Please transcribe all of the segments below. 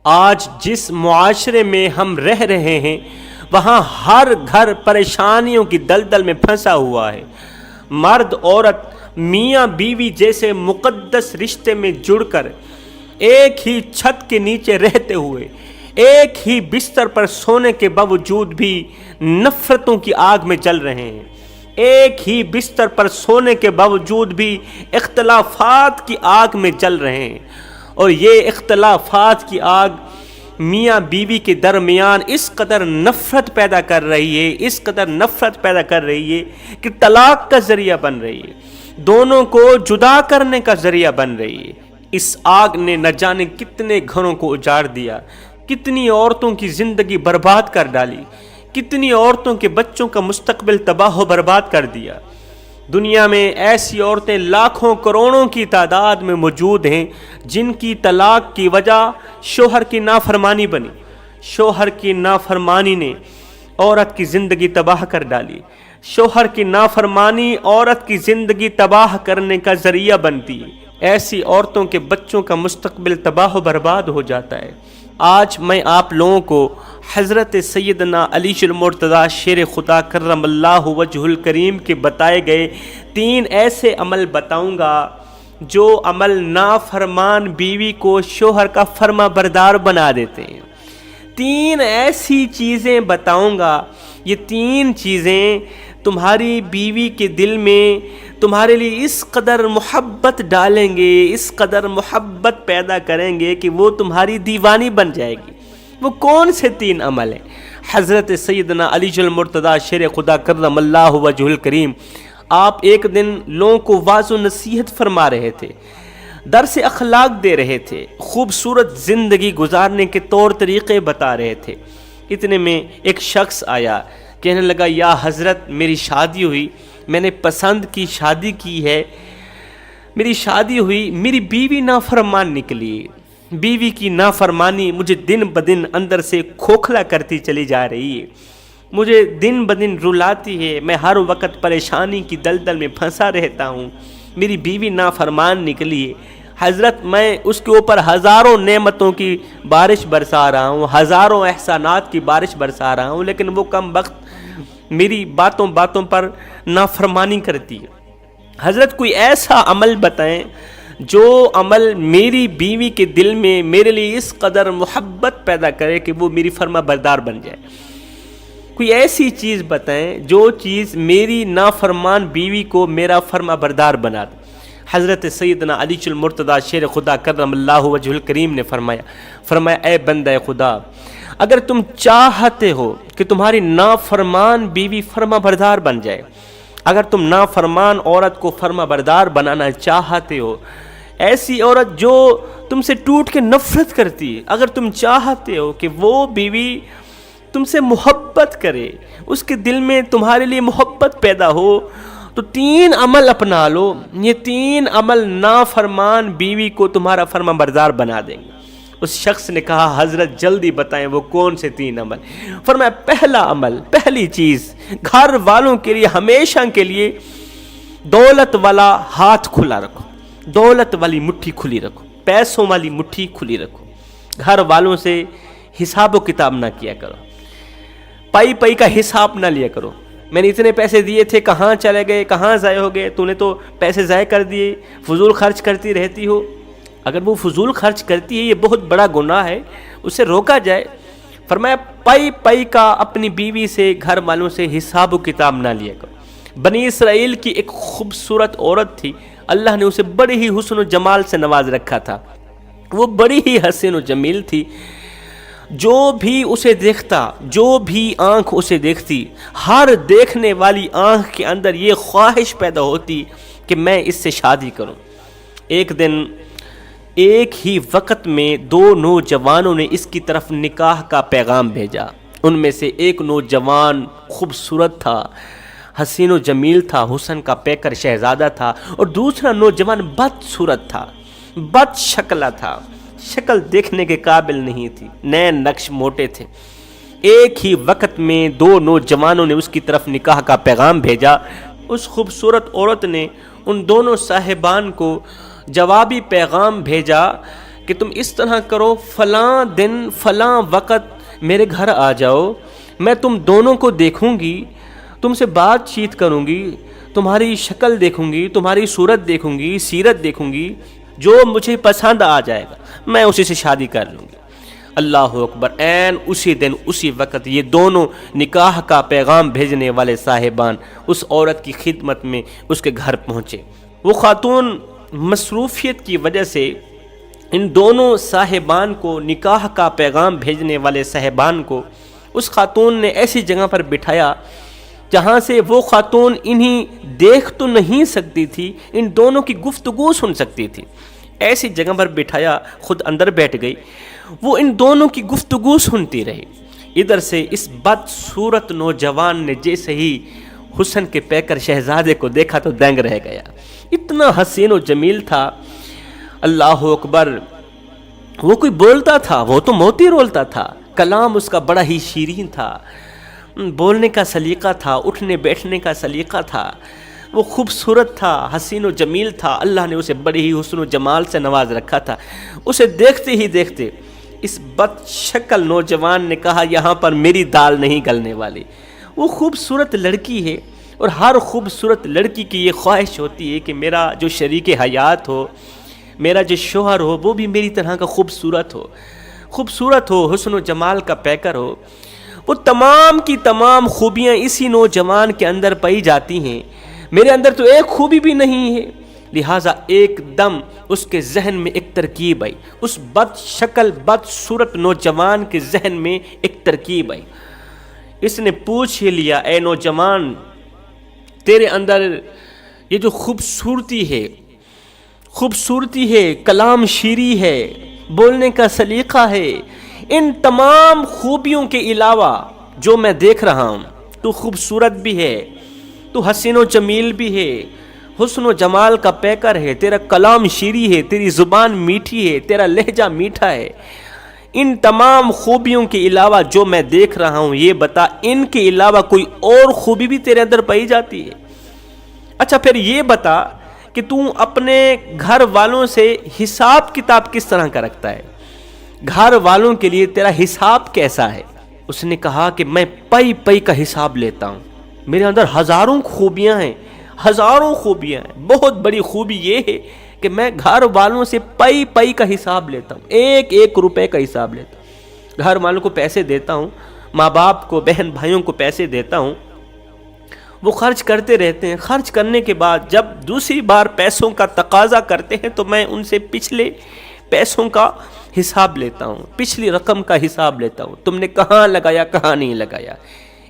آج جس معاشرے میں ہم رہ رہے ہیں وہاں ہر گھر پریشانیوں کی دلدل میں پھنسا ہوا ہے۔ مرد عورت میاں بیوی جیسے مقدس رشتے میں جڑ کر ایک ہی چھت کے نیچے رہتے ہوئے ایک ہی بستر پر سونے کے باوجود بھی نفرتوں کی آگ میں جل رہے ہیں۔ ایک ہی بستر پر سونے کے باوجود بھی اختلافات کی آگ میں جل رہے ہیں، اور یہ اختلافات کی آگ میاں بیوی کے درمیان اس قدر نفرت پیدا کر رہی ہے، اس قدر نفرت پیدا کر رہی ہے کہ طلاق کا ذریعہ بن رہی ہے، دونوں کو جدا کرنے کا ذریعہ بن رہی ہے۔ اس آگ نے نہ جانے کتنے گھروں کو اجاڑ دیا، کتنی عورتوں کی زندگی برباد کر ڈالی، کتنی عورتوں کے بچوں کا مستقبل تباہ و برباد کر دیا۔ دنیا میں ایسی عورتیں لاکھوں کروڑوں کی تعداد میں موجود ہیں جن کی طلاق کی وجہ شوہر کی نافرمانی بنی۔ شوہر کی نافرمانی نے عورت کی زندگی تباہ کر ڈالی۔ شوہر کی نافرمانی عورت کی زندگی تباہ کرنے کا ذریعہ بنتی ہے۔ ایسی عورتوں کے بچوں کا مستقبل تباہ و برباد ہو جاتا ہے۔ آج میں آپ لوگوں کو حضرت سیدنا علی المرتضیٰ شیر خدا کرم اللہ وجہ الکریم کے بتائے گئے 3 ایسے عمل بتاؤں گا جو عمل نافرمان بیوی کو شوہر کا فرما بردار بنا دیتے ہیں۔ 3 ایسی چیزیں بتاؤں گا، یہ 3 چیزیں تمہاری بیوی کے دل میں تمہارے لیے اس قدر محبت ڈالیں گے، اس قدر محبت پیدا کریں گے کہ وہ تمہاری دیوانی بن جائے گی۔ وہ کون سے 3 عمل ہیں؟ حضرت سیدنا علی المرتضیٰ شیر خدا کرم اللہ وجہ الکریم آپ ایک دن لوگوں کو واعظ و نصیحت فرما رہے تھے، درس اخلاق دے رہے تھے، خوبصورت زندگی گزارنے کے طور طریقے بتا رہے تھے۔ اتنے میں ایک شخص آیا، کہنے لگا یا حضرت میری شادی ہوئی، میں نے پسند کی شادی کی ہے، میری شادی ہوئی، میری بیوی نافرمان نکلی، بیوی کی نافرمانی مجھے دن بدن اندر سے کھوکھلا کرتی چلی جا رہی ہے، مجھے دن بدن رلاتی ہے، میں ہر وقت پریشانی کی دلدل میں پھنسا رہتا ہوں، میری بیوی نافرمان نکلی ہے حضرت، میں اس کے اوپر ہزاروں نعمتوں کی بارش برسا رہا ہوں، ہزاروں احسانات کی بارش برسا رہا ہوں، لیکن وہ کم وقت میری باتوں پر نافرمانی کرتی ہے۔ حضرت کوئی ایسا عمل بتائیں جو عمل میری بیوی کے دل میں میرے لیے اس قدر محبت پیدا کرے کہ وہ میری فرما بردار بن جائے۔ کوئی ایسی چیز بتائیں جو چیز میری نافرمان بیوی کو میرا فرما بردار بنا دے۔ حضرت سیدنا علی المرتضیٰ شیر خدا کرم اللہ وجہ الکریم نے فرمایا اے بندہ خدا، اگر تم چاہتے ہو کہ تمہاری نافرمان بیوی فرما بردار بن جائے، اگر تم نافرمان عورت کو فرما بردار بنانا چاہتے ہو، ایسی عورت جو تم سے ٹوٹ کے نفرت کرتی ہے، اگر تم چاہتے ہو کہ وہ بیوی تم سے محبت کرے، اس کے دل میں تمہارے لیے محبت پیدا ہو، تو 3 عمل اپنا لو۔ یہ 3 عمل نافرمان بیوی کو تمہارا فرما بردار بنا دیں گے۔ اس شخص نے کہا حضرت جلدی بتائیں وہ کون سے 3 عمل؟ فرمایا پہلا عمل، پہلی چیز، گھر والوں کے لیے ہمیشہ کے لیے دولت والا ہاتھ کھلا رکھو، دولت والی مٹھی کھلی رکھو، پیسوں والی مٹھی کھلی رکھو۔ گھر والوں سے حساب و کتاب نہ کیا کرو، پائی کا حساب نہ لیا کرو، میں نے اتنے پیسے دیے تھے کہاں چلے گئے، کہاں ضائع ہو گئے، تو نے تو پیسے ضائع کر دیے، فضول خرچ کرتی رہتی ہو۔ اگر وہ فضول خرچ کرتی ہے یہ بہت بڑا گناہ ہے، اسے روکا جائے۔ فرمایا پائی کا اپنی بیوی سے، گھر والوں سے حساب و کتاب نہ لیا کرو۔ بنی اسرائیل کی ایک خوبصورت عورت تھی، اللہ نے اسے بڑی ہی حسن و جمال سے نواز رکھا تھا، وہ بڑی ہی حسین و جمیل تھی، جو بھی اسے دیکھتا، جو بھی آنکھ اسے دیکھتی، ہر دیکھنے والی آنکھ کے اندر یہ خواہش پیدا ہوتی کہ میں اس سے شادی کروں۔ ایک دن ایک ہی وقت میں 2 نوجوانوں نے اس کی طرف نکاح کا پیغام بھیجا۔ ان میں سے ایک نوجوان خوبصورت تھا، حسین و جمیل تھا، حسن کا پیکر شہزادہ تھا، اور دوسرا نوجوان بدصورت تھا، بد شکلہ تھا، شکل دیکھنے کے قابل نہیں تھی، نین نقش موٹے تھے۔ ایک ہی وقت میں 2 نوجوانوں نے اس کی طرف نکاح کا پیغام بھیجا۔ اس خوبصورت عورت نے ان دونوں صاحبان کو جوابی پیغام بھیجا کہ تم اس طرح کرو، فلاں دن فلاں وقت میرے گھر آ جاؤ، میں تم دونوں کو دیکھوں گی، تم سے بات چیت کروں گی، تمہاری شکل دیکھوں گی، تمہاری صورت دیکھوں گی، سیرت دیکھوں گی، جو مجھے پسند آ جائے گا میں اسی سے شادی کر لوں گی۔ اللہ اکبر! عین اسی دن اسی وقت یہ دونوں نکاح کا پیغام بھیجنے والے صاحبان اس عورت کی خدمت میں اس کے گھر پہنچے۔ وہ خاتون مصروفیت کی وجہ سے ان دونوں صاحبان کو، نکاح کا پیغام بھیجنے والے صاحبان کو، اس خاتون نے ایسی جگہ پر بٹھایا جہاں سے وہ خاتون انہیں دیکھ تو نہیں سکتی تھی، ان دونوں کی گفتگو سن سکتی تھی۔ ایسی جگہ پر بٹھایا، خود اندر بیٹھ گئی، وہ ان دونوں کی گفتگو سنتی رہی۔ ادھر سے اس بدصورت نوجوان نے جیسے ہی حسن کے پیکر شہزادے کو دیکھا تو دنگ رہ گیا، اتنا حسین و جمیل تھا۔ اللہ اکبر! وہ کوئی بولتا تھا، وہ تو موتی رولتا تھا، کلام اس کا بڑا ہی شیرین تھا، بولنے کا سلیقہ تھا، اٹھنے بیٹھنے کا سلیقہ تھا، وہ خوبصورت تھا، حسین و جمیل تھا، اللہ نے اسے بڑی ہی حسن و جمال سے نواز رکھا تھا۔ اسے دیکھتے ہی دیکھتے اس بد شکل نوجوان نے کہا یہاں پر میری دال نہیں گلنے والی۔ وہ خوبصورت لڑکی ہے اور ہر خوبصورت لڑکی کی یہ خواہش ہوتی ہے کہ میرا جو شریک حیات ہو، میرا جو شوہر ہو، وہ بھی میری طرح کا خوبصورت ہو، حسن و جمال کا پیکر ہو۔ وہ تمام کی تمام خوبیاں اسی نوجوان کے اندر پائی جاتی ہیں، میرے اندر تو ایک خوبی بھی نہیں ہے۔ لہٰذا ایک دم اس کے ذہن میں ایک ترکیب آئی، اس بد شکل بد صورت نوجوان کے ذہن میں ایک ترکیب آئی۔ اس نے پوچھ ہی لیا، اے نوجوان، تیرے اندر یہ جو خوبصورتی ہے، کلام شیری ہے، بولنے کا سلیقہ ہے، ان تمام خوبیوں کے علاوہ جو میں دیکھ رہا ہوں، تو خوبصورت بھی ہے، تو حسین و جمیل بھی ہے، حسن و جمال کا پیکر ہے، تیرا کلام شیری ہے، تیری زبان میٹھی ہے، تیرا لہجہ میٹھا ہے، ان تمام خوبیوں کے علاوہ جو میں دیکھ رہا ہوں، یہ بتا ان کے علاوہ کوئی اور خوبی بھی تیرے اندر پائی جاتی ہے؟ اچھا پھر یہ بتا کہ تو اپنے گھر والوں سے حساب کتاب کس طرح کا رکھتا ہے، گھر والوں کے لیے تیرا حساب کیسا ہے؟ اس نے کہا کہ میں پئی کا حساب لیتا ہوں، میرے اندر ہزاروں خوبیاں ہیں، بہت بڑی خوبی یہ ہے کہ میں گھر والوں سے پئی کا حساب لیتا ہوں، ایک روپے کا حساب لیتا ہوں، گھر والوں کو پیسے دیتا ہوں، ماں باپ کو، بہن بھائیوں کو پیسے دیتا ہوں، وہ خرچ کرتے رہتے ہیں، خرچ کرنے کے بعد جب دوسری بار پیسوں کا تقاضا کرتے ہیں تو میں ان سے پچھلے پیسوں کا حساب لیتا ہوں، پچھلی رقم کا حساب لیتا ہوں، تم نے کہاں لگایا کہاں نہیں لگایا۔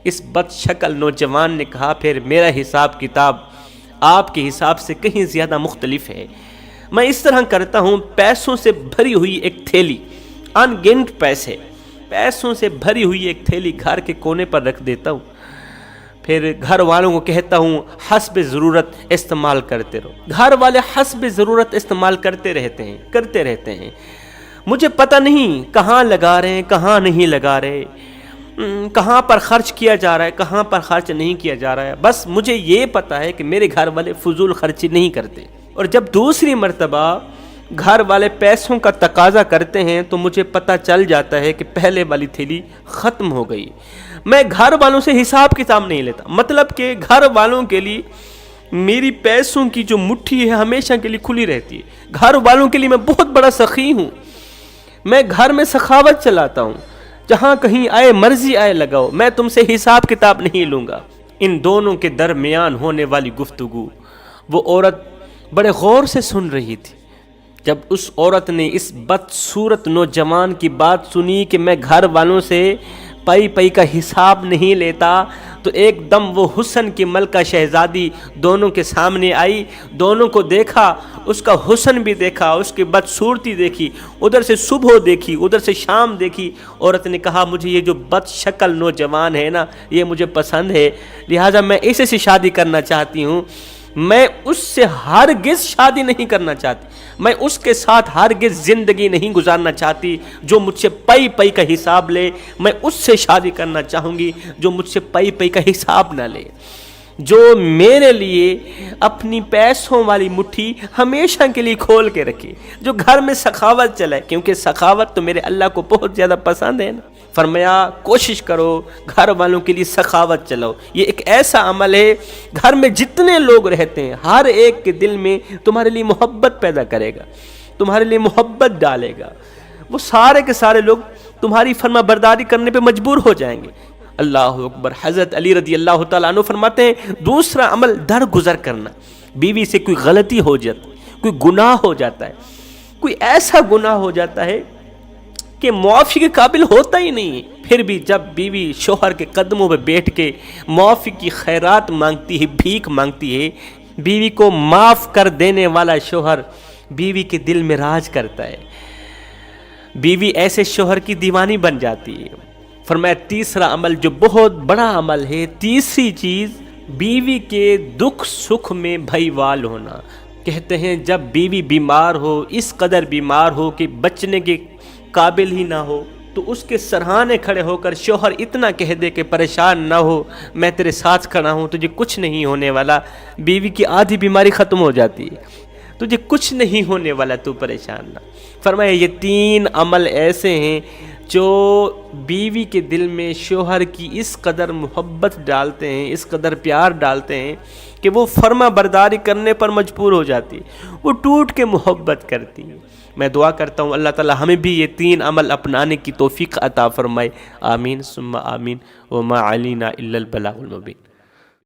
اس بد شکل نوجوان نے کہا پھر میرا حساب کتاب آپ کے حساب سے کہیں زیادہ مختلف ہے، میں اس طرح کرتا ہوں، پیسوں سے بھری ہوئی ایک تھیلی، ان گنت پیسوں سے بھری ہوئی ایک تھیلی گھر کے کونے پر رکھ دیتا ہوں، پھر گھر والوں کو کہتا ہوں حسب ضرورت استعمال کرتے رہو۔ گھر والے حسب ضرورت استعمال کرتے رہتے ہیں، مجھے پتہ نہیں کہاں لگا رہے ہیں کہاں نہیں لگا رہے، کہاں پر خرچ کیا جا رہا ہے کہاں پر خرچ نہیں کیا جا رہا ہے، بس مجھے یہ پتہ ہے کہ میرے گھر والے فضول خرچی نہیں کرتے، اور جب دوسری مرتبہ گھر والے پیسوں کا تقاضا کرتے ہیں تو مجھے پتہ چل جاتا ہے کہ پہلے والی تھیلی ختم ہو گئی۔ میں گھر والوں سے حساب کتاب نہیں لیتا، مطلب کہ گھر والوں کے لیے میری پیسوں کی جو مٹھی ہے ہمیشہ کے لیے کھلی رہتی ہے، گھر والوں کے لیے میں بہت بڑا سخی ہوں، میں گھر میں سخاوت چلاتا ہوں، جہاں کہیں آئے مرضی آئے لگاؤ، میں تم سے حساب کتاب نہیں لوں گا۔ ان دونوں کے درمیان ہونے والی گفتگو وہ عورت بڑے غور سے سن رہی تھی۔ جب اس عورت نے اس بدصورت نوجوان کی بات سنی کہ میں گھر والوں سے پئی کا حساب نہیں لیتا، تو ایک دم وہ حسن کی ملکہ شہزادی دونوں کے سامنے آئی، دونوں کو دیکھا، اس کا حسن بھی دیکھا، اس کی بدصورتی دیکھی، ادھر سے صبح دیکھی، ادھر سے شام دیکھی۔ عورت نے کہا مجھے یہ جو بد شکل نوجوان ہے نا یہ مجھے پسند ہے، لہٰذا میں اسے سے شادی کرنا چاہتی ہوں، میں اس سے ہرگز شادی نہیں کرنا چاہتی، میں اس کے ساتھ ہرگز زندگی نہیں گزارنا چاہتی جو مجھ سے پئی کا حساب لے، میں اس سے شادی کرنا چاہوں گی جو مجھ سے پئی کا حساب نہ لے۔ جو میرے لیے اپنی پیسوں والی مٹھی ہمیشہ کے لیے کھول کے رکھے، جو گھر میں سخاوت چلائے، کیونکہ سخاوت تو میرے اللہ کو بہت زیادہ پسند ہے نا۔ فرمایا کوشش کرو گھر والوں کے لیے سخاوت چلاؤ، یہ ایک ایسا عمل ہے گھر میں جتنے لوگ رہتے ہیں ہر ایک کے دل میں تمہارے لیے محبت پیدا کرے گا، تمہارے لیے محبت ڈالے گا، وہ سارے کے سارے لوگ تمہاری فرما برداری کرنے پہ مجبور ہو جائیں گے۔ اللہ اکبر۔ حضرت علی رضی اللہ تعالیٰ عنہ فرماتے ہیں دوسرا عمل درگزر کرنا، بیوی سے کوئی غلطی ہو جاتی، کوئی گناہ ہو جاتا ہے، کوئی ایسا گناہ ہو جاتا ہے کہ معافی کے قابل ہوتا ہی نہیں ہے، پھر بھی جب بیوی شوہر کے قدموں پہ بیٹھ کے معافی کی خیرات مانگتی ہے، بھیک مانگتی ہے، بیوی کو معاف کر دینے والا شوہر بیوی کے دل میں راج کرتا ہے، بیوی ایسے شوہر کی دیوانی بن جاتی ہے۔ فرمایا تیسرا عمل جو بہت بڑا عمل ہے، تیسری چیز بیوی کے دکھ سکھ میں بھائیوال ہونا۔ کہتے ہیں جب بیوی بیمار ہو، اس قدر بیمار ہو کہ بچنے کے قابل ہی نہ ہو، تو اس کے سرہانے کھڑے ہو کر شوہر اتنا کہہ دے کہ پریشان نہ ہو، میں تیرے ساتھ کھڑا ہوں، تجھے کچھ نہیں ہونے والا، بیوی کی آدھی بیماری ختم ہو جاتی ہے، تجھے کچھ نہیں ہونے والا، تو پریشان نہ۔ فرمایا یہ تین عمل ایسے ہیں جو بیوی کے دل میں شوہر کی اس قدر محبت ڈالتے ہیں، اس قدر پیار ڈالتے ہیں کہ وہ فرما برداری کرنے پر مجبور ہو جاتی ہے، وہ ٹوٹ کے محبت کرتی ہے۔ میں دعا کرتا ہوں اللہ تعالی ہمیں بھی یہ تین عمل اپنانے کی توفیق عطا فرمائے، آمین ثم آمین، وما علینا الا البلاغ المبین۔